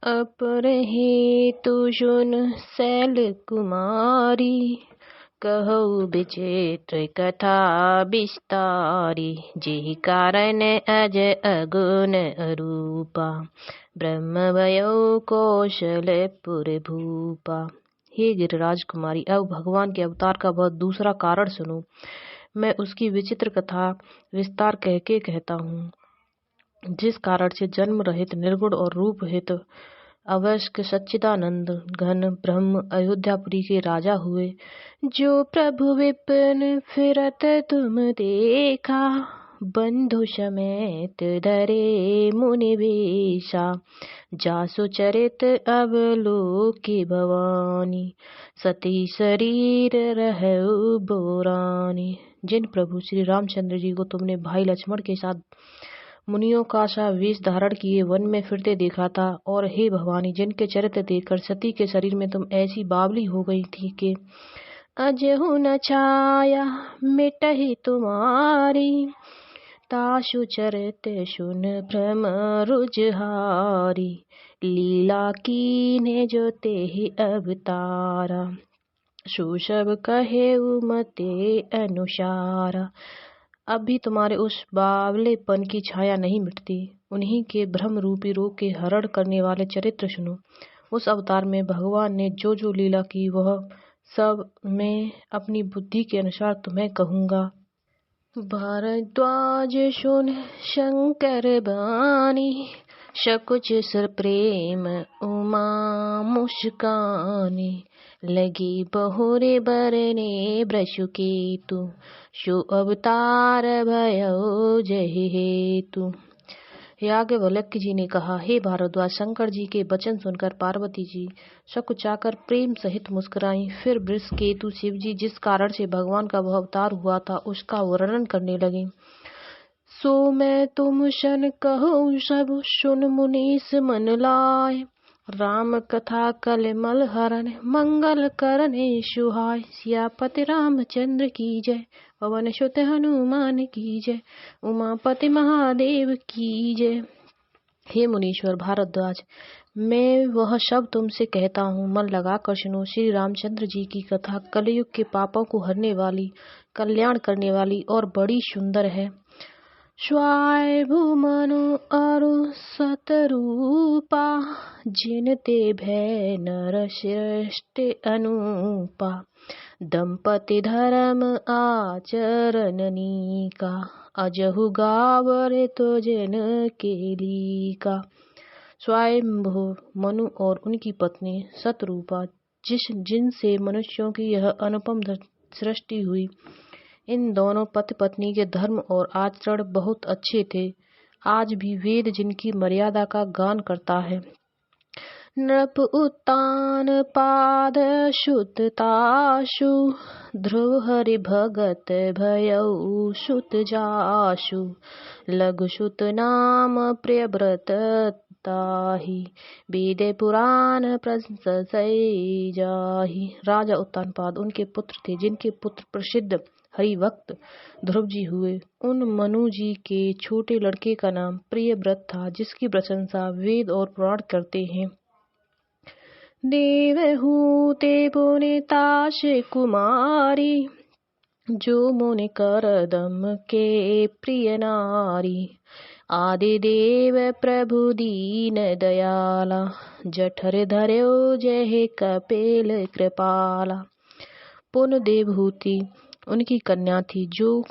अपरहितु शुन शैल कुमारी, कहु विचित्र कथा विस्तारी। जेहि कारण अज अगुन अरूपा, ब्रह्म भयो कौशलपुर भूपा। हे गिरिराज कुमारी, अब भगवान के अवतार का वह दूसरा कारण सुनो। मैं उसकी विचित्र कथा विस्तार कह के कहता हूँ। जिस कारण से जन्म रहित निर्गुण और रूप हित अवश्य सच्चिदानंद घन ब्रह्म अयोध्यापुरी के राजा हुए। जो प्रभु विपिन फिरत तुम देखा, बंधु समेत धरे मुनि वेशा। जासु चरित अवलोकि भवानी, सती शरीर रहु बोरानी। जिन प्रभु श्री रामचंद्र जी को तुमने भाई लक्ष्मण के साथ मुनियों का सा वेश धारण किए वन में फिरते देखा था, और हे भवानी, जिनके चरित्र देखकर सती के शरीर में तुम ऐसी बावली हो गई थी कि अजहु न छाया मिटहि तुम्हारी। तासु चरित सुन भ्रम रुझहारी, लीला कीन्हे जो तेहि अवतारा। सो सब कहे मते अनुसारा। अब भी तुम्हारे उस बावलेपन की छाया नहीं मिटती। उन्हीं के भ्रम रूपी रोग के हरण करने वाले चरित्र सुनो। उस अवतार में भगवान ने जो जो लीला की वह सब मैं अपनी बुद्धि के अनुसार तुम्हें कहूँगा। भारद्वाज सुन शंकर बानी, सकुच सर प्रेम उमा मुस्कानी। लगी बहुरे बरने ब्रशुकेतु, सो अवतार भयो जहि हेतु। याज्ञवल्क्य जी ने कहा, हे भारद्वाज, शंकर जी के वचन सुनकर पार्वती जी सकुचाकर प्रेम सहित मुस्कुराई। फिर वृषकेतु शिव जी जिस कारण से भगवान का वह अवतार हुआ था उसका वर्णन करने लगे। सो मैं तुम शन कहूँ सब सुन मुनीस मन लाय। राम कथा कलमल हरण मंगल करने सुहाय। सियापति रामचंद्र की जय, पवन सुत हनुमान की जय, उमापति महादेव की जय। हे मुनीश्वर भारद्वाज, मैं वह सब तुमसे कहता हूँ, मन लगाकर सुनो। श्री रामचंद्र जी की कथा कलयुग के पापों को हरने वाली, कल्याण करने वाली और बड़ी सुंदर है। स्वायभु मनु अरु सतरूपा, जिन ते भय नर श्रेष्ठ अनुपा। दंपति धर्म आचरणनीका, अजहु गावरे तो जन के लीका। स्वयंभु मनु और उनकी पत्नी सतरूपा, जिनसे मनुष्यों की यह अनुपम सृष्टि हुई, इन दोनों पति पत्नी के धर्म और आचरण बहुत अच्छे थे। आज भी वेद जिनकी मर्यादा का गान करता है। नृप उत्तान पाद सुत तासु, ध्रुव हरि भगत भयउ सुत जासु। लघु सुत नाम प्रिय व्रत ताहि, वेद पुराण प्रशंसई जाहि। राजा उत्तानपाद उनके पुत्र थे, जिनके पुत्र प्रसिद्ध हरिभक्त ध्रुव जी हुए। उन मनु जी के छोटे लड़के का नाम प्रियव्रत था, जिसकी प्रशंसा वेद और पुराण करते हैं। देवहूते पुनिताश कुमारी, जो मुनि करदम के प्रिय नारी। आदि देव प्रभु दीन दयाला, जठर धर्यो जय कपिल कृपाला। पुन देवहूति उनकी कन्या थी, जो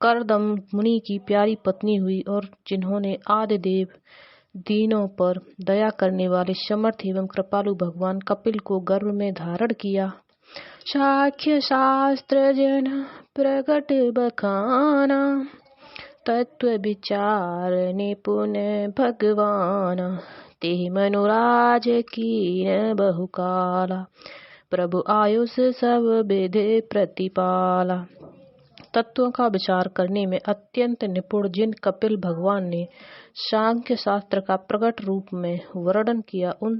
करदम मुनि की प्यारी पत्नी हुई, और जिन्होंने आदि देव दीनों पर दया करने वाले समर्थ एवं कृपालु भगवान कपिल को गर्भ में धारण किया। साख्य शास्त्र जन प्रकट बखाना, तत्व विचार निपुण भगवान। तेहि मनुराज कीन बहुकाला, प्रभु आयुष सब विधि प्रतिपाला। तत्वों का विचार करने में अत्यंत निपुण जिन कपिल भगवान ने सांख्य शास्त्र का प्रकट रूप में वर्णन किया, उन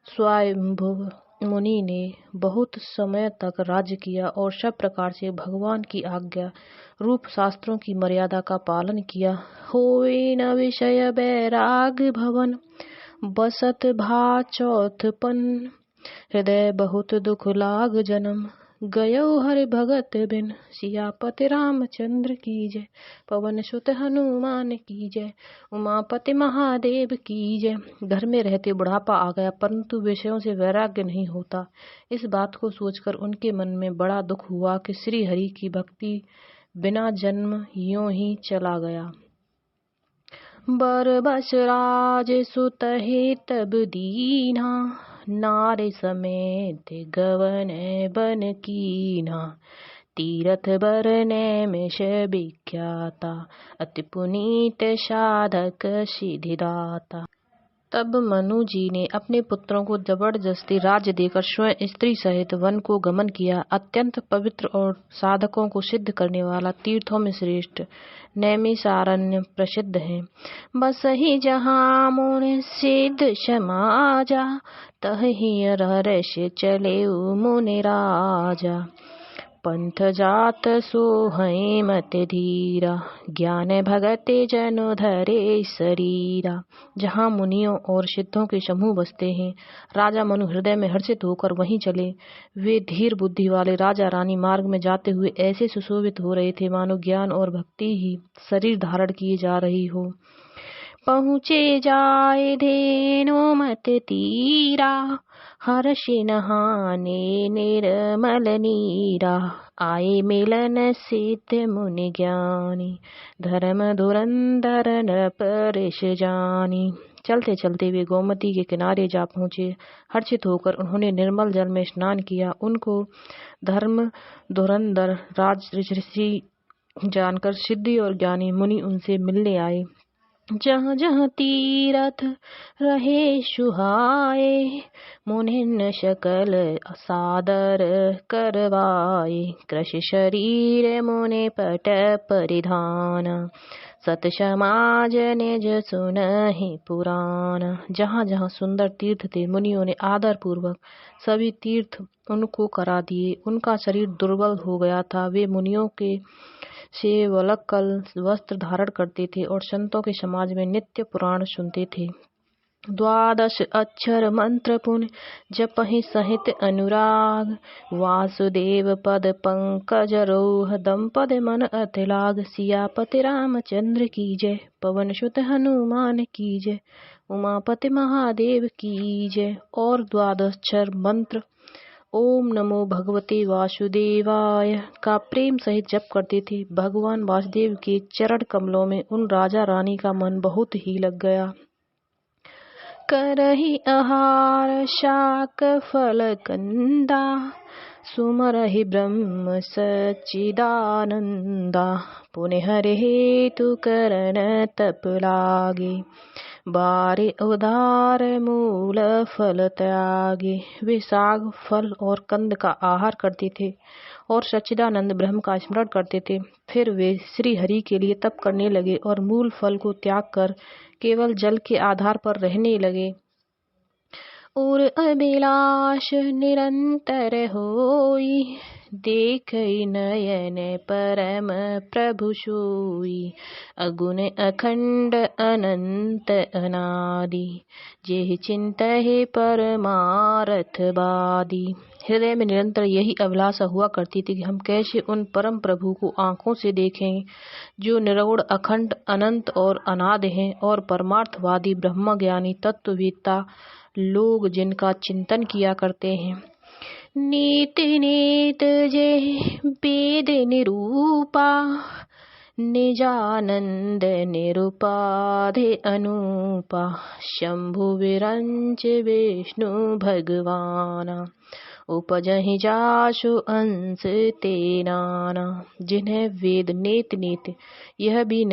स्वयंभुव मुनि ने बहुत समय तक राज्य किया और सब प्रकार से भगवान की आज्ञा रूप शास्त्रों की मर्यादा का पालन किया। होए न विषय बैराग भवन, बसत भा चौथपन, हृदय बहुत दुख लाग जन्म। गयो हरि भगत बिन, सियापति रामचंद्र की जय। पवन सुत हनुमान की जय, उमापति महादेव की जय। घर में रहते बुढ़ापा आ गया, परंतु विषयों से वैराग्य नहीं होता। इस बात को सोचकर उनके मन में बड़ा दुख हुआ कि श्री हरि की भक्ति बिना जन्म यूं ही चला गया। बरबस राज सुतहि तब दीना, नारे समेत गवन बन कीना। तीरथ बरने मिष विख्याता, अति पुनीत साधक सिद्धिदाता। तब मनु जी ने अपने पुत्रों को जबरदस्ती राज्य देकर स्वयं स्त्री सहित वन को गमन किया। अत्यंत पवित्र और साधकों को सिद्ध करने वाला तीर्थों में श्रेष्ठ नैमिषारण्य प्रसिद्ध है। बस ही जहाँ मुनि सिद्ध समाजा, तहि रहस्य चले मुनि राजा। पंथ जात सोहै मत धीरा, ज्ञान भगत जनो धरे शरीरा। जहाँ मुनियों और सिद्धों के समूह बसते हैं, राजा मनु हृदय में हर्षित होकर वहीं चले। वे धीर बुद्धि वाले राजा रानी मार्ग में जाते हुए ऐसे सुशोभित हो रहे थे मानो ज्ञान और भक्ति ही शरीर धारण किए जा रही हो। पहुँचे जाए धेनु मत तीरा, हर्षि नहाने निर्मल नीरा। आए मिलन सिद्ध मुनि ज्ञानी, धर्म धुरंधर नृप ऋष जानी। चलते चलते वे गोमती के किनारे जा पहुँचे। हर्षित होकर उन्होंने निर्मल जल में स्नान किया। उनको धर्म धुरंधर राज ऋषि जानकर सिद्धि और ज्ञानी मुनि उनसे मिलने आए। जहाँ जहाँ तीरथ रहे सुहाए, मुनिन सकल सादर करवाए। कृषि शरीर मुनि पट परिधान, सत समाज निज सुनहि पुराण। जहाँ जहाँ सुंदर तीर्थ थे, मुनियों ने आदर पूर्वक सभी तीर्थ उनको करा दिए। उनका शरीर दुर्बल हो गया था। वे मुनियों के से वलक्कल वस्त्र धारण करते थे और संतों के समाज में नित्य पुराण सुनते थे। 12 अक्षर मंत्र पुण्य जपहि सहित अनुराग, वासुदेव पद पंकज रोह दंपद मन अति लाग। सियापति रामचंद्र की जय, पवन सुत हनुमान की जय, उमापति महादेव की जय। और 12 अक्षर मंत्र ओम नमो भगवते वासुदेवाय का प्रेम सहित जप करते थे। भगवान वासुदेव के चरण कमलों में उन राजा रानी का मन बहुत ही लग गया। करहि आहार शाक फल कंदा, सुमरहि ब्रह्म सच्चिदानंदा। पुनः हरि हेतु करन तप लागे, बारे उदार मूल फल त्यागे। वे साग फल और कंद का आहार करते थे और सच्चिदानंद ब्रह्म का स्मरण करते थे। फिर वे श्री हरि के लिए तप करने लगे और मूल फल को त्याग कर केवल जल के आधार पर रहने लगे। और अभिलाष निरंतर होई, देखई नयन परम प्रभु सोई। अगुण अखंड अनंत अनादि, जेहि चिंतहि परमारथ बादी। हृदय में निरंतर यही अभिलाषा हुआ करती थी कि हम कैसे उन परम प्रभु को आंखों से देखें जो निर्गुण अखंड अनंत और अनाद हैं और परमार्थवादी ब्रह्मज्ञानी तत्ववेत्ता लोग जिनका चिंतन किया करते हैं। नीत नीत जे वेद निरूपा, निजानंद निरुपाधि अनूपा। शंभु विरंच विष्णु भगवाना, उपजहि जासु अंश ते नाना। जिन्हें वेद नेत नेत यह भी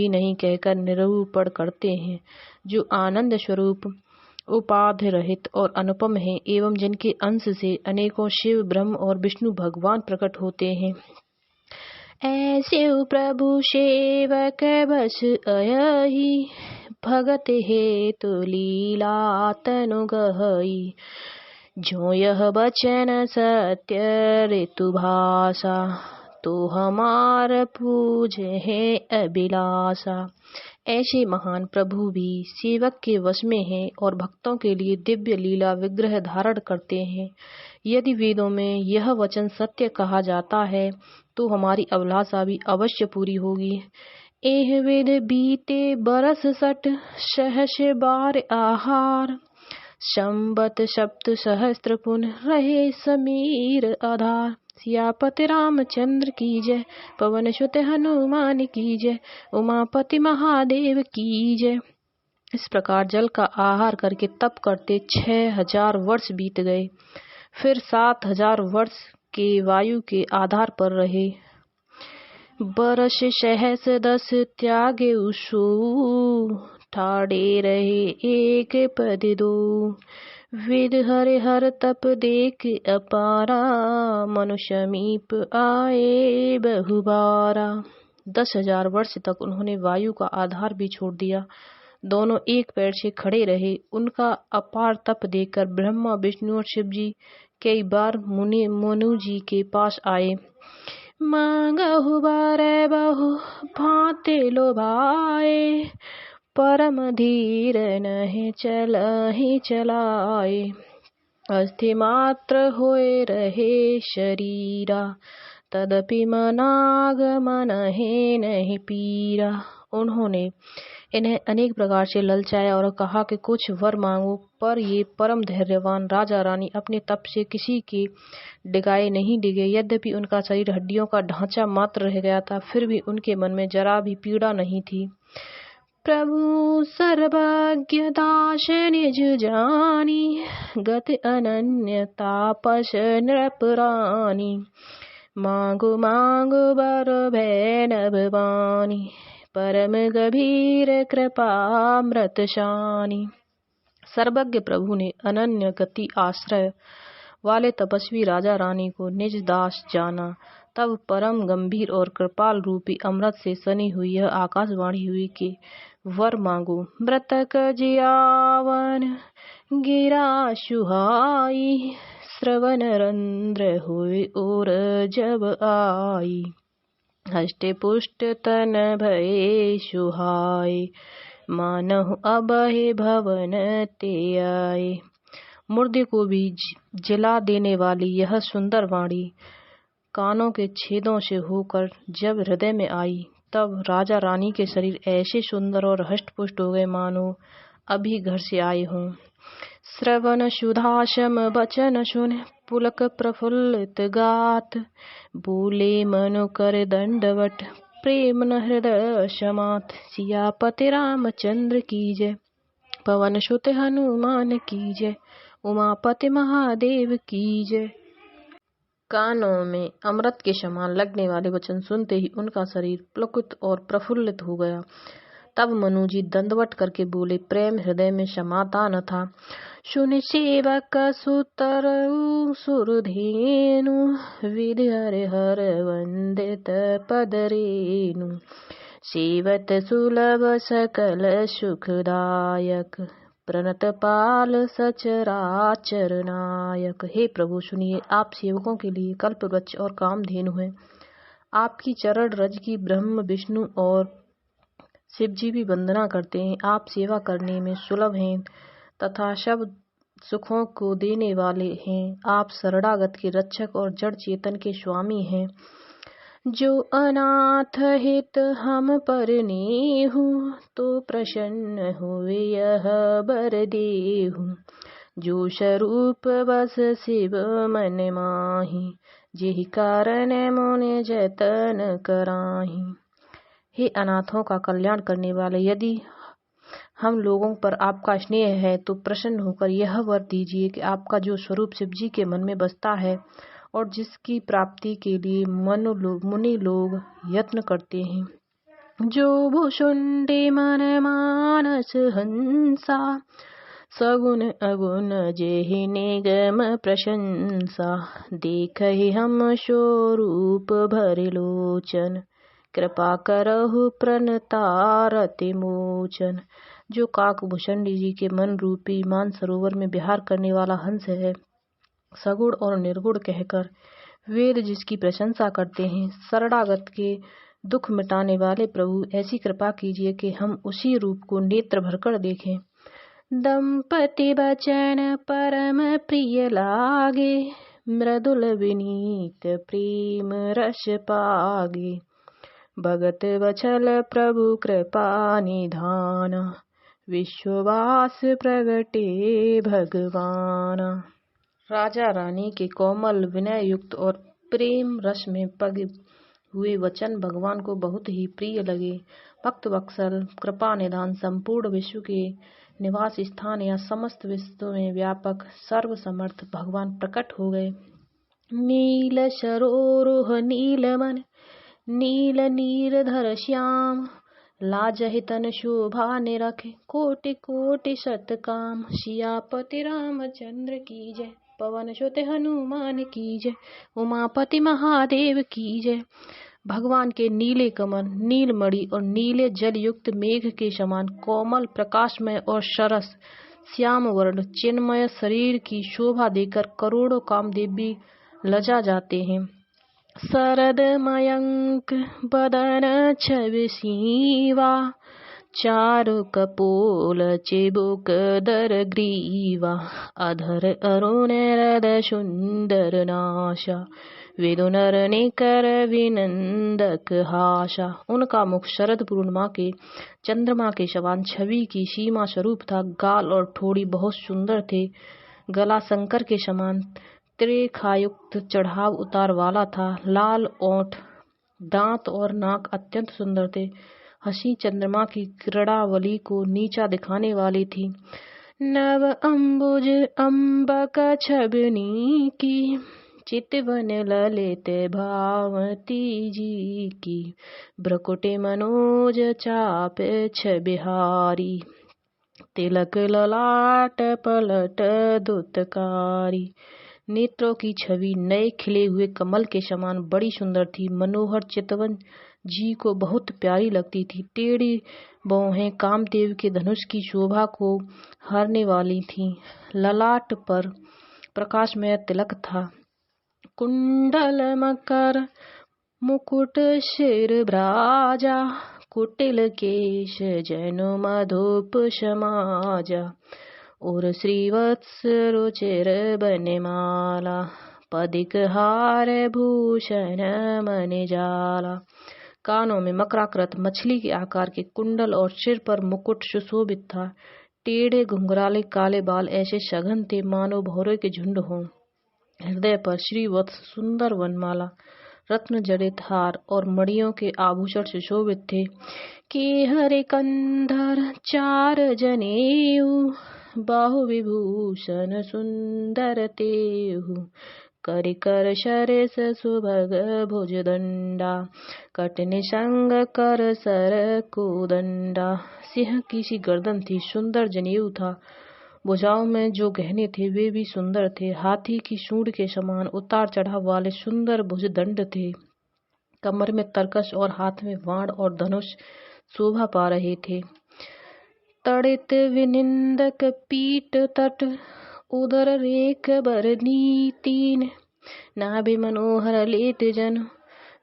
नहीं कहकर निरूपण करते हैं, जो आनंद स्वरूप उपाधि रहित और अनुपम हैं, एवं जिनके अंश से अनेकों शिव ब्रह्म और विष्णु भगवान प्रकट होते हैं। ऐसे प्रभु सेवक बस अयहि, भगत हेतु लीला तनु गहई। जो यह बचन सत्य ऋतु भाषा, तो हमार पूज है अभिलाषा। ऐसे महान प्रभु भी सेवक के वश में हैं और भक्तों के लिए दिव्य लीला विग्रह धारण करते हैं। यदि वेदों में यह वचन सत्य कहा जाता है तो हमारी अभिलाषा भी अवश्य पूरी होगी। एह वेद बीते बरस सठ सहस बार आहार, संबत सप्त सहस्त्र पुन रहे समीर आधार। सियापति रामचंद्र की जय, पवन सुत हनुमान की जय, उमापति महादेव की जय। इस प्रकार जल का आहार करके तप करते 6000 वर्ष बीत गए। फिर 7000 वर्ष के वायु के आधार पर रहे। बरस सहस 10 त्यागे उसो, ठाड़े रहे एक पद दो। वेद हरे हर तप देख अपारा, मनुष्य मीप आए बहुबारा। 10,000 वर्ष तक उन्होंने वायु का आधार भी छोड़ दिया। दोनों एक पैर से खड़े रहे। उनका अपार तप देखकर ब्रह्मा विष्णु और शिव जी कई बार मनु जी के पास आए। मांगहु बारे बहु भांति लोभाए, परम धीर नहीं चलहि चलाए। अस्थि मात्र होए रहे शरीरा, तदपि मनागमन है नहीं पीरा। उन्होंने इन्हें अनेक प्रकार से ललचाया और कहा कि कुछ वर मांगो, पर ये परम धैर्यवान राजा रानी अपने तप से किसी के डिगाए नहीं डिगे। यद्यपि उनका शरीर हड्डियों का ढांचा मात्र रह गया था, फिर भी उनके मन में जरा भी पीड़ा नहीं थी। प्रभु सर्वज्ञ दास निज जानी, गति अनन्य तापस नृपरानी। मांगो मांगो बर भय नभवानी, परम गभीर कृपामृत शानी। सर्वज्ञ प्रभु ने अनन्य गति आश्रय वाले तपस्वी राजा रानी को निज दास जाना। तब परम गंभीर और कृपाल रूपी अमृत से सनी हुई यह आकाशवाणी हुई कि वर मांगो। मृतक जियावन गिरा सुहाई, श्रवण रंध्र हुए और जब आई। हष्टे पुष्ट तन भये सुहाय, मानहु अबहे भवन ते आए। मुर्दे को भी जिला देने वाली यह सुंदर वाणी कानों के छेदों से होकर जब हृदय में आई, तब राजा रानी के शरीर ऐसे सुंदर और हष्ट-पुष्ट हो गए मानो अभी घर से आए हों। श्रवण सुधासम वचन सुन पुलक प्रफुल्लित गात, बोले मनु कर दंडवट प्रेम न हृदय समात। सियापति रामचंद्र की जय, पवन सुत हनुमान की जय, उमापति महादेव की जय। कानों में अमृत के समान लगने वाले वचन सुनते ही उनका शरीर पुलकित और प्रफुल्लित हो गया। तब मनु जी दंडवत करके बोले, प्रेम हृदय में समाता न था। सुनि सेवक सुतर सुरधेनु, विधि हरि हर वंदित पद रेनु। सेवत सुलभ सकल सुखदायक, प्रणत पाल सचराचर नायक। हे प्रभु सुनिए, आप सेवकों के लिए कल्प वृक्ष और कामधेनु हैं। आपकी चरण रज की ब्रह्म विष्णु और शिव जी भी वंदना करते हैं। आप सेवा करने में सुलभ हैं तथा सब सुखों को देने वाले हैं। आप शरणागत के रक्षक और जड़ चेतन के स्वामी हैं। जो अनाथ हित हम पर नेहु, तो प्रसन्न हुए यह बर देहु। जो स्वरूप बस शिव मन माही, जेहि कारण मोने जतन कराही। हे अनाथों का कल्याण करने वाले, यदि हम लोगों पर आपका स्नेह है तो प्रसन्न होकर यह वर दीजिए कि आपका जो स्वरूप शिव जी के मन में बसता है और जिसकी प्राप्ति के लिए मुनि लोग यत्न करते हैं। जो भुषुंडे मन मानस हंसा, सगुन अगुण जेहि निगम प्रशंसा। देखहि हम स्वरूप भरि लोचन, कृपा करहु प्रणतारति मोचन। जो काकभूषणी जी के मन रूपी मान सरोवर में विहार करने वाला हंस है, सगुण और निर्गुण कहकर वेद जिसकी प्रशंसा करते हैं, शरणागत के दुख मिटाने वाले प्रभु, ऐसी कृपा कीजिए कि हम उसी रूप को नेत्र भरकर देखें। दंपति वचन परम प्रिय लागे, मृदुल विनीत प्रेम रस पागे। भगत वचल प्रभु कृपा निधान, विश्ववास प्रगटे भगवान। राजा रानी के कोमल विनय युक्त और प्रेम रस में पगे हुए वचन भगवान को बहुत ही प्रिय लगे। भक्त वत्सल कृपा निधान संपूर्ण विश्व के निवास स्थान या समस्त विश्व में व्यापक सर्व समर्थ भगवान प्रकट हो गए। नील सरोरुह नील मन, नील नीरधर श्याम, लाजहि तन शोभा निरखे, कोटि कोटि सतकाम। सियापति रामचंद्र की जय, पवन सुत हनुमान की जय, उमापति महादेव की जय। भगवान के नीले कमल, नीलमणि और नीले जल युक्त मेघ के समान कोमल प्रकाशमय और सरस श्याम वर्ण चिन्मय शरीर की शोभा देकर करोड़ों कामदेव भी लजा जाते हैं। शरद मयंक बदन छवि सीवा, चारु कपोल चिबुक दर ग्रीवा। अधर अरुण हृद सुंदर नाशा, विदुनर निकर विनंदक हाशा। उनका मुख शरद पूर्णिमा के चंद्रमा के समान छवि की सीमा स्वरूप था। गाल और ठोड़ी बहुत सुंदर थे। गला शंकर के समान त्रिखायुक्त चढ़ाव उतार वाला था। लाल ओठ, दांत और नाक अत्यंत सुंदर थे। हंसी चंद्रमा की क्रीड़ावली को नीचा दिखाने वाली थी। नव अंबुज अम्बक छबनी की, चितवन ललित भावती जी की। भ्रकुटि मनोज चाप छबिहारी, तिलक ललाट पलट दुतकारी। नेत्रों की छवि नए खिले हुए कमल के समान बड़ी सुंदर थी। मनोहर चितवन जी को बहुत प्यारी लगती थी। टेढ़ी बाहें कामदेव के धनुष की शोभा को हरने वाली थीं। ललाट पर प्रकाशमय तिलक था। कुंडल मकर मुकुट सिर भ्राजा, कुटिल केश जनु मधुप समाजा। और श्रीवत्स रुचिर बनमाला, पदिक हार भूषण मन जाला। कानों में मकराकृत मछली के आकार के कुंडल और सिर पर मुकुट सुशोभित था। टेढ़े घुंघराले काले बाल ऐसे सघन थे मानो भौरे के झुंड हों। हृदय पर श्रीवत्स सुंदर वनमाला, रत्न जड़ित हार और मणियों के आभूषण सुशोभित थे। के हरे कंधर चार जनेऊ, बाहु विभूषण सुंदर तेहु। कर कर शरेस सुभग भुजदंडा, कटनि संग कर सर कोदंडा। सिंह की सी गर्दन थी, सुंदर जनेऊ था। भुजाओं में जो गहने थे वे भी सुंदर थे। हाथी की सूंड के समान उतार चढ़ाव वाले सुंदर भुजदंड थे। कमर में तरकश और हाथ में वाण और धनुष शोभा पा रहे थे। तड़ित विनिंदक पीठ तट, उदर रेख बरनी तीन। नाभि मनोहर लेत जन,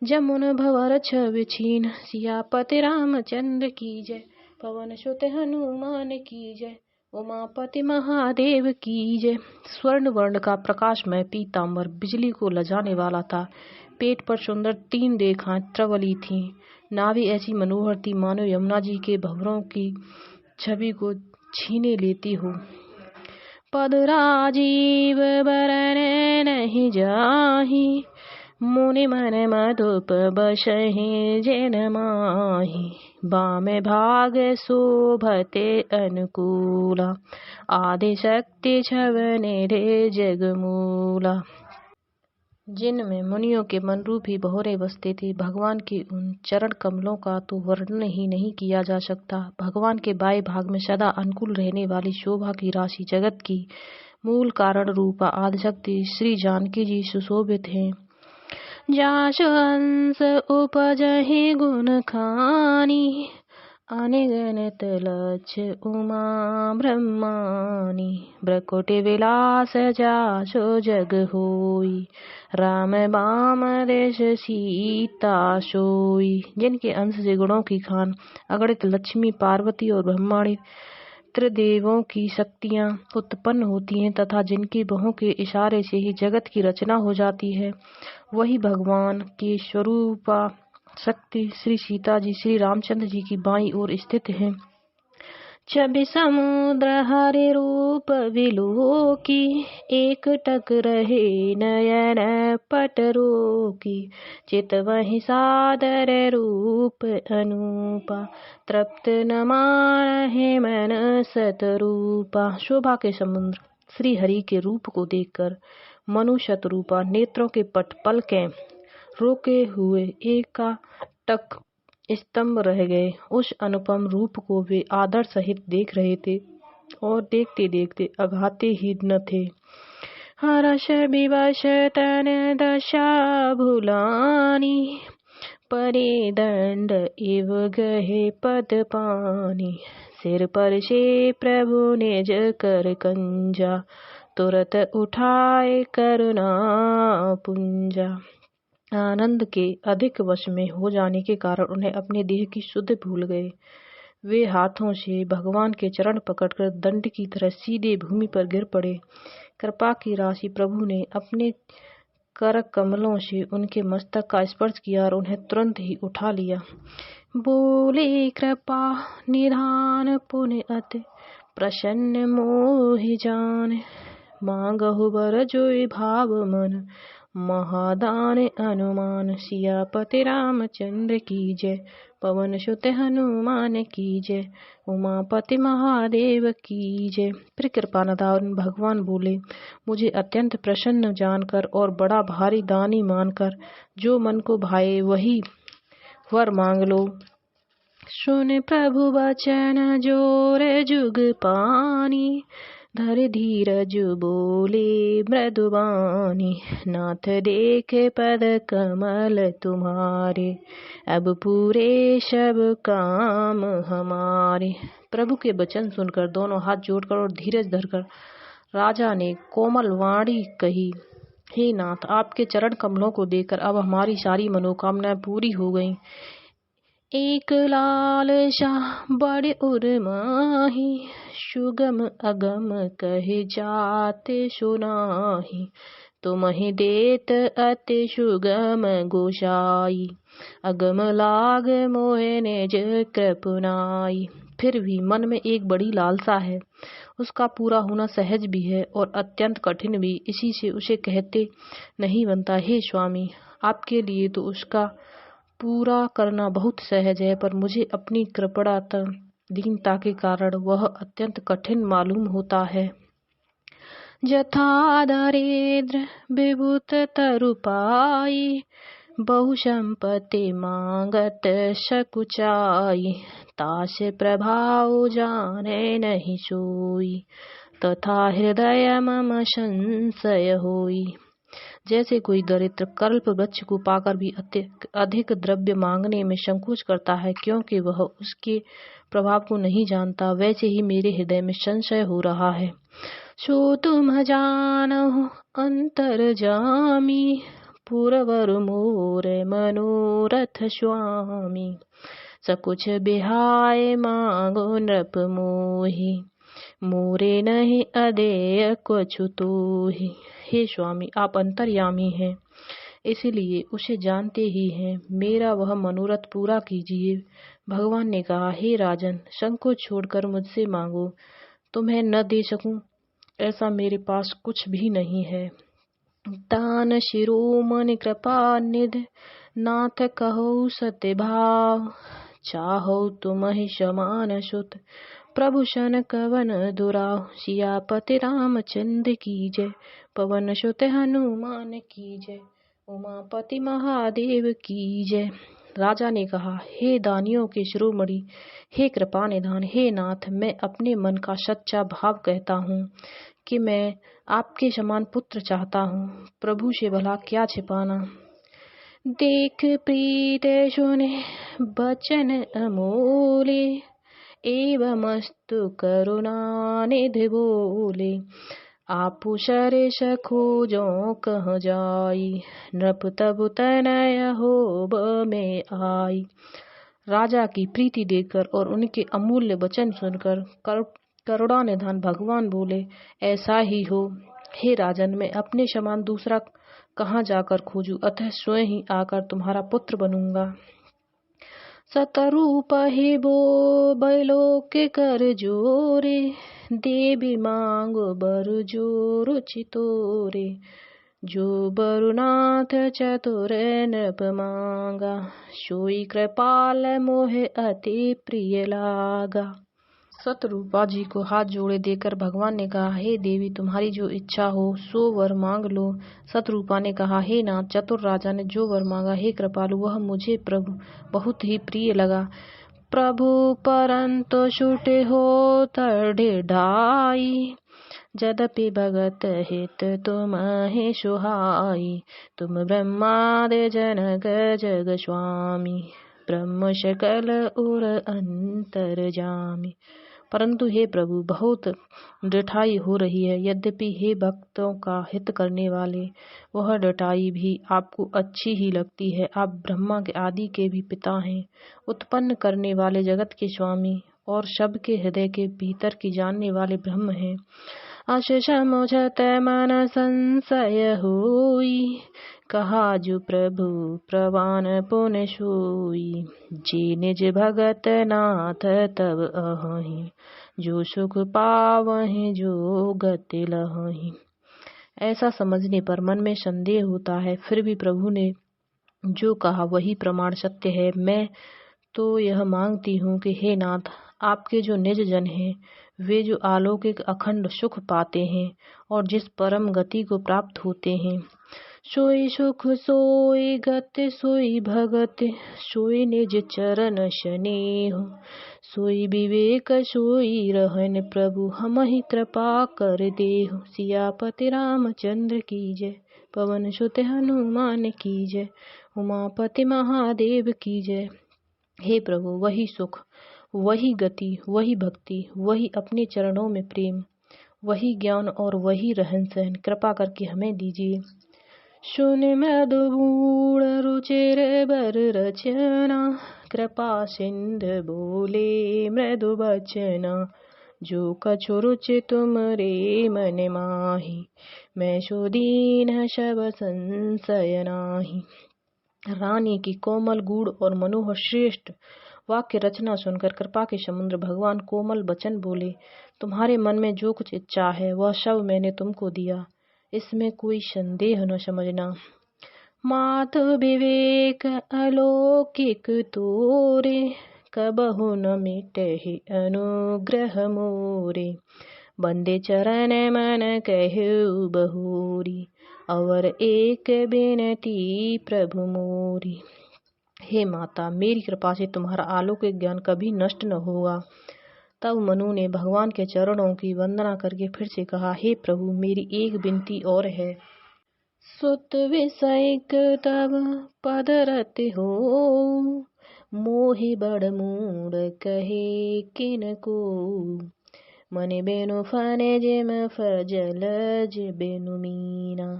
जमुन भवर छवि छीन। सियापति रामचंद्र की जय, पवन सुत हनुमान की जय, उमापति महादेव की जय। स्वर्ण वर्ण का प्रकाशमय पीतांबर बिजली को लजाने वाला था। पेट पर सुंदर 3 रेखाएं त्रवली थीं। नाभि ऐसी मनोहर थी मानो यमुना जी के भंवरों की छवि को छीने लेती हो। पद राजीव बरन नहीं जाहि, मुनि मन मधुप बसहि जिन माहि। बाम भाग शोभते अनुकूला, आदि शक्ति छव निधे जगमूला। जिनमें मुनियों के मन रूपी भौरे बसते थे। भगवान के उन चरण कमलों का तो वर्णन ही नहीं किया जा सकता। भगवान के बाएं भाग में सदा अनुकूल रहने वाली शोभा की राशि जगत की मूल कारण रूपा आदिशक्ति श्री जानकी जी सुशोभित हैं। जासु हंस उपजहि गुण खानी, अनिगणित लक्ष उमा ब्रह्मानी, ब्रकोटि विलास जासो जग होई, राम बाम देश सीता सोई। जिनके अंश से गुणों की खान अगणित लक्ष्मी, पार्वती और ब्रह्माणी त्रिदेवों की शक्तियां उत्पन्न होती हैं तथा जिनकी बाहों के इशारे से ही जगत की रचना हो जाती है, वही भगवान की स्वरूपा शक्ति श्री सीता जी श्री रामचंद्र जी की बाईं ओर स्थित है। छवि समुद्र हरि रूप विलोकी, एक टक रहे नयन पट रोकी, चित वही सादर रूप अनूपा, तृप्त न मानहि मन सतरूपा। शोभा के समुद्र श्री हरि के रूप को देखकर मनु शतरूपा नेत्रों के पट पलकें रोके हुए एकाटक स्तंभ रह गए। उस अनुपम रूप को वे आदर सहित देख रहे थे और देखते देखते अघाते ही न थे। हर्ष विवश तन दशा भुलानी, परे दंड इव गहे पद पानी, सिर पर से प्रभु निज कर कंजा, तुरत उठाए करुणा पुंजा। आनंद के अधिक वश में हो जाने के कारण उन्हें अपने देह की शुद्ध भूल गए। वे हाथों से भगवान के चरण पकड़कर दंड की तरह सीधे भूमि पर गिर पड़े। कृपा की राशि प्रभु ने अपने कर कमलों से उनके मस्तक का स्पर्श किया और उन्हें तुरंत ही उठा लिया। बोले कृपा निधान पुण्य अति प्रसन्न मोहि जान, मांगहु बर जोई भाव मन, महादान अनुमान। सियापति रामचंद्र की जय, पवन सुत हनुमान की जय, उमापति महादेव की जय। फिर कृपानिधान भगवान बोले, मुझे अत्यंत प्रसन्न जानकर और बड़ा भारी दानी मानकर जो मन को भाए वही वर मांग लो। सुन प्रभु वचन जोर जुग पानी, धर धीरज बोले मृदुबानी, नाथ देखे पद कमल तुम्हारे, अब पूरे सब काम हमारे। प्रभु के वचन सुनकर दोनों हाथ जोड़कर और धीरज धरकर राजा ने कोमल वाणी कही, हे नाथ, आपके चरण कमलों को देखकर अब हमारी सारी मनोकामनाएं पूरी हो गईं। एक लाल शाह बड़े उर्माही, सुगम अगम कहे जाते सुनाही, तुमहि देत अति सुगम गोसाई, अगम लाग मोहे निज कृपनाई। फिर भी मन में एक बड़ी लालसा है, उसका पूरा होना सहज भी है और अत्यंत कठिन भी, इसी से उसे कहते नहीं बनता। हे स्वामी, आपके लिए तो उसका पूरा करना बहुत सहज है, पर मुझे अपनी कृपणता दीनता के कारण वह अत्यंत कठिन मालूम होता है। जथा दरिद्र विभूत तरुपाई, बहु संपत्ति मांगत सकुचाई, तास प्रभाव जाने नहीं सोई, तथा हृदय मम संशय होई। जैसे कोई दरिद्र कल्प वृक्ष को पाकर भी अधिक द्रव्य मांगने में संकोच करता है क्योंकि वह उसके प्रभाव को नहीं जानता, वैसे ही मेरे हृदय में संशय हो रहा है। सो तुम जानहु अंतर्जामी, पुरवर मोर मनोरथ स्वामी, सकुच बिहाय मांगो नृप मोहि, मोरे नहीं अदेय कुछ तोहि। हे स्वामी, आप अंतर्यामी हैं, इसलिए उसे जानते ही हैं, मेरा वह मनोरथ पूरा कीजिए। भगवान ने कहा, हे राजन, संकोच छोड़कर मुझसे मांगो, तुम्हें न दे सकूं ऐसा मेरे पास कुछ भी नहीं है। दान शिरोमणि कृपा निधि, नाथ कहो सत्य भाव, चाहो तुम्हि समान सुत, प्रभु शन कवन दुराव। सियापति रामचंद्र की जय, पवन सुत हनुमान की जय, उमापति महादेव की जय। राजा ने कहा, हे दानियों के शिरोमणि, हे कृपा निधान, हे नाथ, मैं अपने मन का सच्चा भाव कहता हूँ कि मैं आपके समान पुत्र चाहता हूँ। प्रभु से भला क्या छिपाना। देख प्रीत सुने बचन अमोले, एवमस्तु करुणानिधि बोले। आपु सरिस खोजो कह जाई, नृप तब तनय होब में आई। राजा की प्रीति देखकर और उनके अमूल्य वचन सुनकर करुणा निधान भगवान बोले, ऐसा ही हो हे राजन, मैं अपने समान दूसरा कहाँ जाकर खोजूं, अतः स्वयं ही आकर तुम्हारा पुत्र बनूंगा। सतरूप हे बो बैलो के कर जोरे, देवी मांगो बर जो रुचितोरे। जो बरुनाथ चतुर नृप मांगा, सोई कृपाल मोह अति प्रिय लागा। सतरूपा जी को हाथ जोड़े देकर भगवान ने कहा, हे देवी, तुम्हारी जो इच्छा हो सो वर मांग लो। सतरूपा ने कहा, हे नाथ, चतुर राजा ने जो वर मांगा हे कृपालु, वह मुझे प्रभु बहुत ही प्रिय लगा। प्रभु परंतु छूटे हो तड़े ढाई, जदपि भगत हित तुम्हें सुहाई। तुम ब्रह्मादि जनक जग स्वामी, ब्रह्म सकल उर अंतर जामी। परंतु हे प्रभु, बहुत डठाई हो रही है। यद्यपि हे भक्तों का हित करने वाले, वह डठाई भी आपको अच्छी ही लगती है। आप ब्रह्मा के आदि के भी पिता हैं, उत्पन्न करने वाले जगत के स्वामी और सबके हृदय के भीतर की जानने वाले ब्रह्म हैं। आशीष मुझत मन संशय होई, कहा जो प्रभु प्रवान पुन सोई। जे निज भगत नाथ तब अहि, जो सुख पावहि जो गति लहहि। ऐसा समझने पर मन में संदेह होता है, फिर भी प्रभु ने जो कहा वही प्रमाण सत्य है। मैं तो यह मांगती हूँ कि हे नाथ, आपके जो निज जन हैं, वे जो अलौकिक अखंड सुख पाते हैं और जिस परम गति को प्राप्त होते हैं, सोई सुख सोई गति सोई भगत, सोई निज चरण स्नेह, सोई विवेक सोई रहन प्रभु, हम ही कृपा कर देहु। सियापति रामचंद्र की जय, पवन सुत हनुमान की जय, उमापति महादेव की जय। हे प्रभु, वही सुख, वही गति, वही भक्ति, वही अपने चरणों में प्रेम, वही ज्ञान और वही रहन सहन कृपा करके हमें दीजिए। सुन मधुबूढ़ रुचिर बर रचना, कृपा सिंधु बोले मृदु बचना। जो कछु रुचि तुमरे मन माही, मैं सो दीन सब संशय नाहि। रानी की कोमल गूढ़ और मनोहर श्रेष्ठ वाक्य रचना सुनकर कृपा के समुद्र भगवान कोमल वचन बोले, तुम्हारे मन में जो कुछ इच्छा है वह सब मैंने तुमको दिया, इसमें कोई संदेह न समझना। मात विवेक अलौकिक तोरे, कबहु न मिटहि अनुग्रह मोरे। बंदे चरण मन कहु बहोरी, और एक बिनती प्रभु मोरी। हे माता, मेरी कृपा से तुम्हारा अलौकिक ज्ञान कभी नष्ट न होगा। तब मनु ने भगवान के चरणों की वंदना करके फिर से कहा, हे प्रभु, मेरी एक विनती और है। सुत विषयक तब पद रति हो, मोहि बड़ मूढ़ कहे किनको। मन बेनु फने जिम फजल बेनु मीना,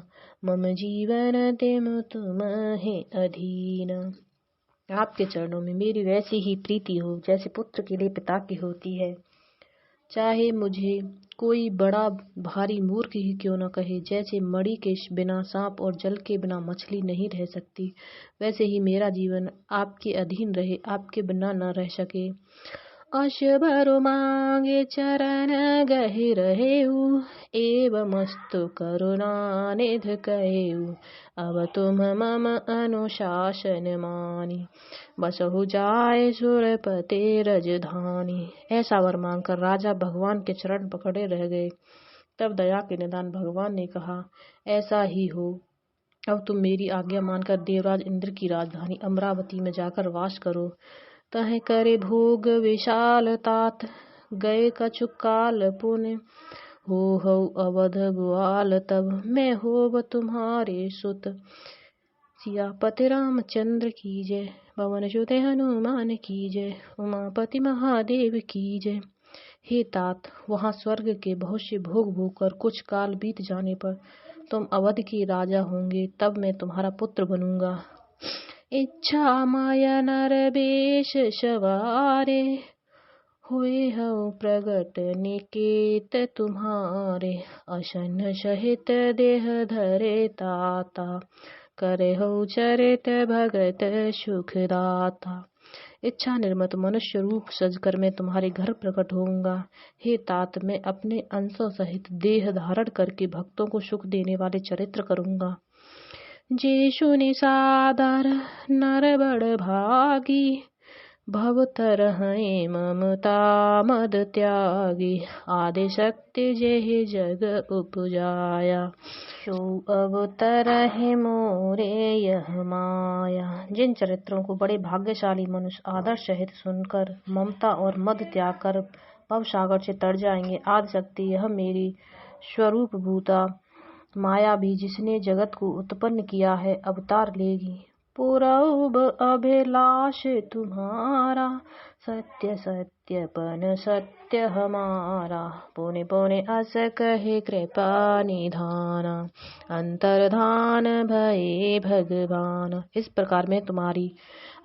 मम जीवन तिम तुम है अधीना। आपके चरणों में मेरी वैसी ही प्रीति हो जैसे पुत्र के लिए पिता की होती है। चाहे मुझे कोई बड़ा भारी मूर्ख ही क्यों न कहे, जैसे मणि के बिना सांप और जल के बिना मछली नहीं रह सकती, वैसे ही मेरा जीवन आपके अधीन रहे, आपके बिना न रह सके। अशबरु मांगे चरण गहि रहेऊ, एवमस्तु करुणानिध कहेऊ। अब तुम मम अनुशासन मानी, बसहु जाय सुरपति रजधानी। ऐसा वर मांगकर राजा भगवान के चरण पकड़े रह गए। तब दया के निदान भगवान ने कहा, ऐसा ही हो, अब तुम मेरी आज्ञा मानकर देवराज इंद्र की राजधानी अमरावती में जाकर वास करो। तह करे भोग विशाल तात, गए कछु काल पुण्य। हो अवध ग्वाल तब, मैं होब तुम्हारे सुत। सियापति रामचंद्र की जय। पवन सुत हनुमान की जय। उमापति महादेव की जय। हे तात, वहाँ स्वर्ग के बहुत से भोग भोग कर कुछ काल बीत जाने पर तुम अवध के राजा होंगे, तब मैं तुम्हारा पुत्र बनूंगा। इच्छा माया नर बेश सवारे, हुए हो प्रगट निकेत तुम्हारे। असन सहित देह धरे ताता, करे हो चरित भगत सुखदाता। इच्छा निर्मत मनुष्य रूप सजकर मैं तुम्हारे घर प्रकट होऊंगा। हे तात, मैं अपने अंशों सहित देह धारण करके भक्तों को सुख देने वाले चरित्र करूंगा। जेशु निसादर नर बड़ भागी, भवतर हैं ममता मद त्यागी। आदि शक्ति जेहि जग उपजाया, सो अवतर है मोरे यह माया। जिन चरित्रों को बड़े भाग्यशाली मनुष्य आदर सहित सुनकर ममता और मद त्याग कर भव सागर से तर जाएंगे, आदि शक्ति यह मेरी स्वरूप भूता माया भी जिसने जगत को उत्पन्न किया है अवतार लेगी। पूरब अभिलाष तुम्हारा, सत्य सत्यपन सत्य हमारा। पौने पौने अस कहे कृपा निधाना, अंतर्धान भये भगवान। इस प्रकार मैं तुम्हारी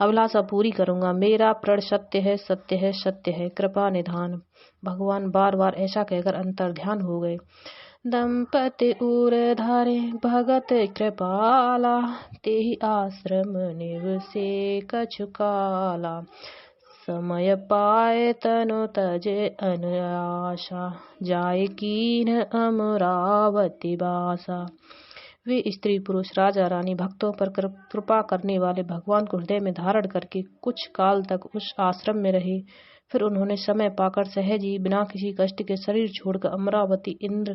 अभिलाषा पूरी करूंगा। मेरा प्रण सत्य है, सत्य है, सत्य है, कृपा निधान। भगवान बार बार ऐसा कहकर अंतर्ध्यान हो गए। दंपति उर धारे भगत कृपाला, तेहि आश्रम निवसे कछु काला। समय पाए तनु तजे अनायासा, जाय कीन अमरावती बासा। वे स्त्री पुरुष राजा रानी भक्तों पर कृपा करने वाले भगवान को हृदय में धारण करके कुछ काल तक उस आश्रम में रहे। फिर उन्होंने समय पाकर सहज ही बिना किसी कष्ट के शरीर छोड़कर अमरावती इंद्र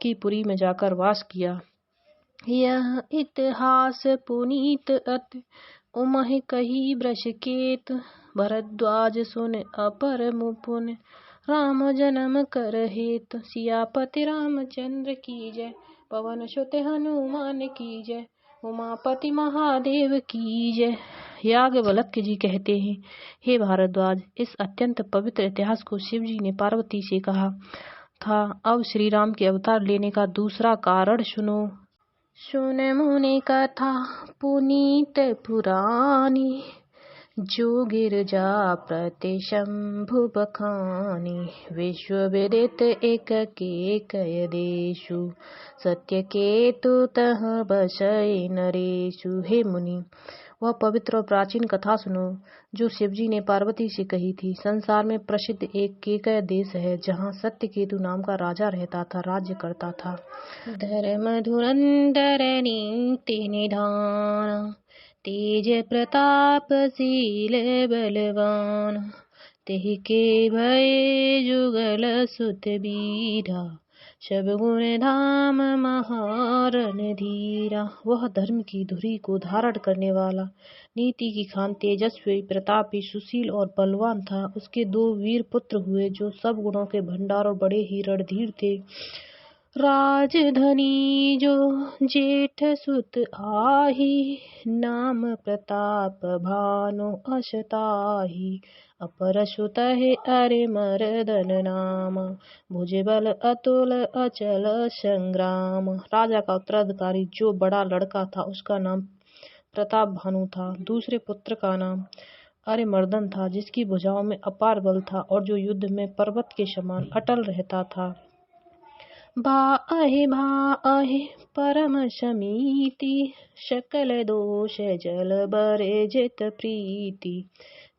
की पुरी में जाकर वास किया। यह इतिहास पुनीत अति उमहि कही वृषकेत, भरद्वाज सुन अपर मुपुन राम जन्म कर हेत। सियापति रामचंद्र की जय। पवन सुत हनुमान की जय। उमापति महादेव की जय। याज्ञवल्क्य जी कहते हैं, हे भारद्वाज, इस अत्यंत पवित्र इतिहास को शिव जी ने पार्वती से कहा था। अब श्री राम के अवतार लेने का दूसरा कारण सुनो। सुन मुनि कथा पुनीत पुरानी, जो गिरजा प्रति शंभु बखानी। विश्व विदित एक के कय देशु, सत्य केतु तह बसई नरेशु। हे मुनि, वह पवित्र और प्राचीन कथा सुनो जो शिवजी ने पार्वती से कही थी। संसार में प्रसिद्ध एक केकय देश है, जहाँ सत्य केतु नाम का राजा रहता था, राज्य करता था। धर्म धुरंधर नीति निधान, तेज प्रतापशील बलवान। तेहि के भय जुगल सुत बीरा, सब गुण धाम महारन धीरा। वह धर्म की धुरी को धारण करने वाला, नीति की खान, तेजस्वी, प्रतापी, सुशील और बलवान था। उसके 2 वीर पुत्र हुए जो सब गुणों के भंडार और बड़े ही रणधीर थे। राजधनी जो जेठ सुत आही, नाम प्रताप भानु अशताही। अपर सुत है अरे मर्दन नाम, भुज बल अतुल अचल संग्राम। राजा का उत्तराधिकारी जो बड़ा लड़का था उसका नाम प्रताप भानु था। दूसरे पुत्र का नाम अरिमर्दन था, जिसकी भुजाओं में अपार बल था और जो युद्ध में पर्वत के समान अटल रहता था। भाअहि भाअहि परम समीति, सकल दोष जल बरे जित प्रीति।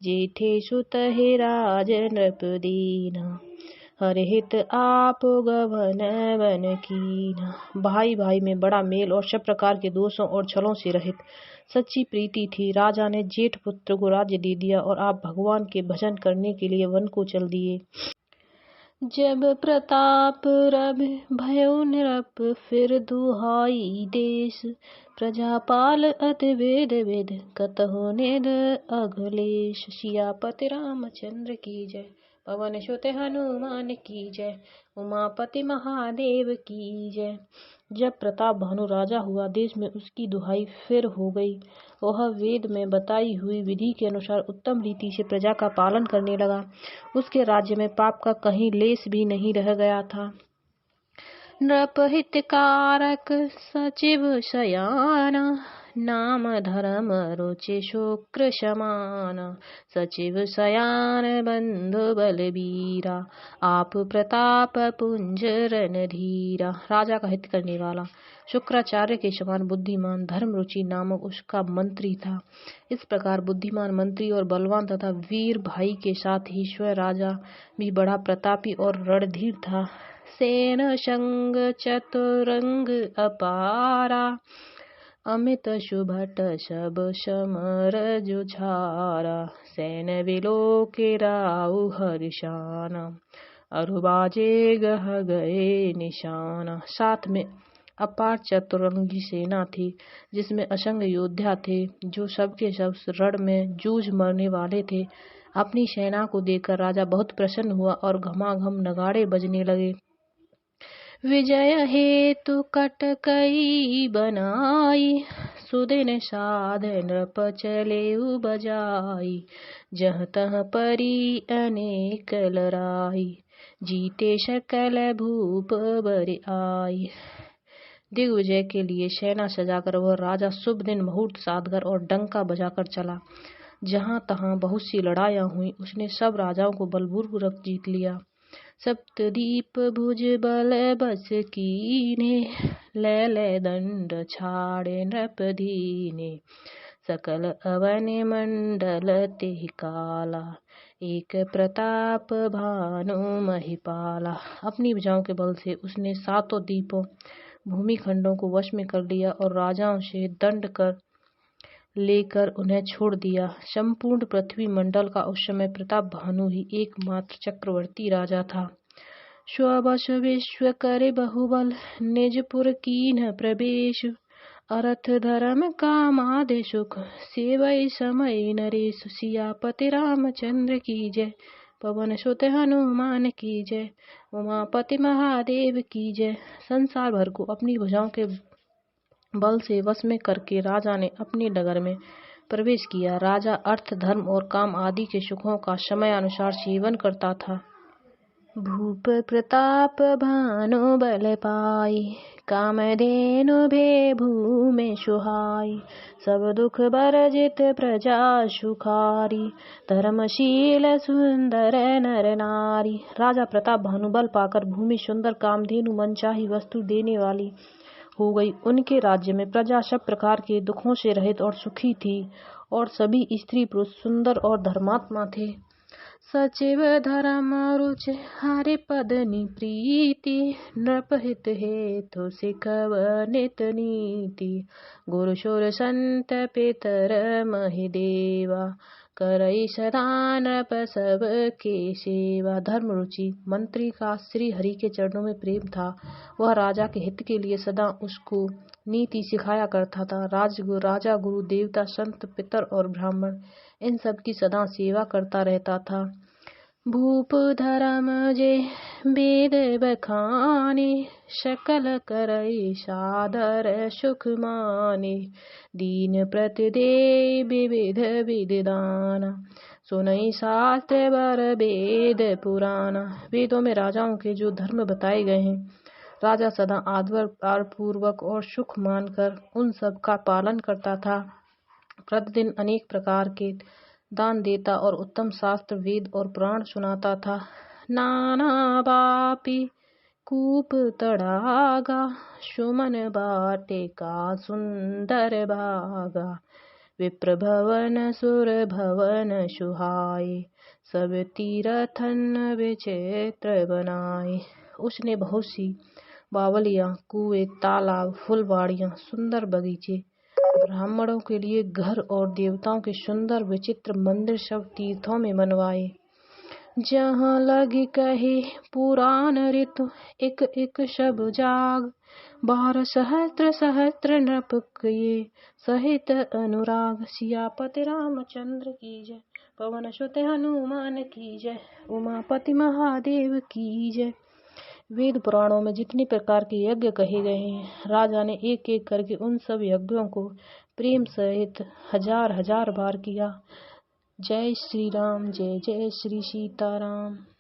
जेठे सुत हे राज नृप दीना, हरहित आप गवन वन कीना। भाई भाई में बड़ा मेल और सब प्रकार के दोषों और छलों से रहित सच्ची प्रीति थी। राजा ने जेठ पुत्र को राज्य दे दिया और आप भगवान के भजन करने के लिए वन को चल दिए। जब प्रताप रब भयो निरप, फिर दुहाई देश। प्रजापाल अति वेद वेद, कतहु निध अघलेश। सियापति रामचंद्र की जय। पवन सुत हनुमान की जय, उमापति महादेव की जय। जब प्रताप भानु राजा हुआ, देश में उसकी दुहाई फिर हो गई। वह वेद में बताई हुई विधि के अनुसार उत्तम रीति से प्रजा का पालन करने लगा। उसके राज्य में पाप का कहीं लेस भी नहीं रह गया था। नृपहितकारक सचिव शयाना, नाम धर्म रुचि शुक्र समान। सचिव शयान बंधु बलबीरा, आप प्रताप पुंज रणधीरा। राजा का हित करने वाला, शुक्राचार्य के समान बुद्धिमान, धर्म रुचि नामक उसका मंत्री था। इस प्रकार बुद्धिमान मंत्री और बलवान तथा वीर भाई के साथ ही स्वयं राजा भी बड़ा प्रतापी और रणधीर था। सेन संग चतुरंग अपारा, अमित सुभट सब समर जुझारा। सैन विलो के राउ हर्षाना, अरुबाजे गह गए निशाना। साथ में अपार चतुरंगी सेना थी, जिसमें असंख्य योद्धा थे, जो सबके सब रण में जूझ मरने वाले थे। अपनी सेना को देखकर राजा बहुत प्रसन्न हुआ और घमाघम नगाड़े बजने लगे। विजय हेतु कटकई बनाई, सुदिन साधन नृप चलेउ बजाई। जहाँ तहाँ परी अनेक लड़ाई, जीते सकल भूप बर आई। दिग्विजय के लिए सेना सजाकर वह राजा शुभ दिन मुहूर्त साधकर और डंका बजाकर चला। जहाँ तहाँ बहुत सी लड़ाइयाँ हुई, उसने सब राजाओं को बलपूर्वक जीत लिया। सप्तदीप भुज बल बस कीने, ले दंड छाड़े नृप दीने। सकल अवन मंडल ते काला, एक प्रताप भानु महिपाला। अपनी भुजाओं के बल से उसने सातों दीपों भूमिखंडों को वश में कर लिया और राजाओं से दंड कर लेकर उन्हें छोड़ दिया। संपूर्ण पृथ्वी मंडल का उस समय प्रताप भानु ही एकमात्र चक्रवर्ती राजा था। स्वबस विश्व करे बहुबल, निजपुर कीन्ह प्रवेश। अर्थ धर्म काम आदि सुख, सेवै समय नरेश। सियापति रामचंद्र की जय, पवन सुत हनुमान की जय, उमापति महादेव की जय। संसार भर को अपनी भुजाओं के बल से वश में करके राजा ने अपनी नगर में प्रवेश किया। राजा अर्थ धर्म और काम आदि के सुखों का समय अनुसार सेवन करता था। भूप प्रताप भानु बल पाई, कामधेनु भे भूमि सुहाई। सब दुख बरजित प्रजा सुखारी, धर्मशील सुंदर नर नारी। राजा प्रताप भानु बल पाकर भूमि सुंदर, कामधेनु मनचाही वस्तु देने वाली हो गई। उनके राज्य में प्रजा सब प्रकार के दुखों से रहित और सुखी थी, और सभी स्त्री पुरुष सुंदर और धर्मात्मा थे। सचिव धर्म रुचि हरि पद प्रीति, नृपहित हेतु सिखव नित नीति। गुरु सुर संत पितर महिदेवा, करई सदा नृप सब के सेवा। धर्म रुचि मंत्री का श्री हरि के चरणों में प्रेम था। वह राजा के हित के लिए सदा उसको नीति सिखाया करता था। राजा गुरु देवता संत पितर और ब्राह्मण, इन सब की सदा सेवा करता रहता था। भूप धर्म जे वेद बखाने, सकल करई सादर सुख माने। दीन प्रतिदेय विविध विदिदाना, सुनई शास्त्र बर वेद पुराना। वेदों में राजाओं के जो धर्म बताए गए हैं, राजा सदा आदर पूर्वक और सुख मानकर उन सब का पालन करता था। प्रतिदिन अनेक प्रकार के दान देता और उत्तम शास्त्र वेद और पुराण सुनाता था। नाना बापी कूप तड़ागा, सुमन बाटे का सुंदर भागा। विप्र भवन सुर भवन सुहाए, सब तीरथन विचित्र बनाए। उसने बहुत सी बावलियां, कुएं, तालाब, फुलवाड़ियां, सुंदर बगीचे, ब्राह्मणों के लिए घर और देवताओं के सुंदर विचित्र मंदिर सब तीर्थों में बनवाए। जहाँ लगी कहे पुराण ऋतु, एक एक सब जाग। 12 सहस्त्र सहस्त्र नृप किए सहित अनुराग सियापति रामचंद्र की जय। पवन सुत हनुमान की जय। उमापति महादेव की जय। वेद पुराणों में जितनी प्रकार के यज्ञ कहे गए हैं, राजा ने एक एक करके उन सब यज्ञों को प्रेम सहित हजार हजार बार किया। जय श्री राम, जय जय श्री सीताराम।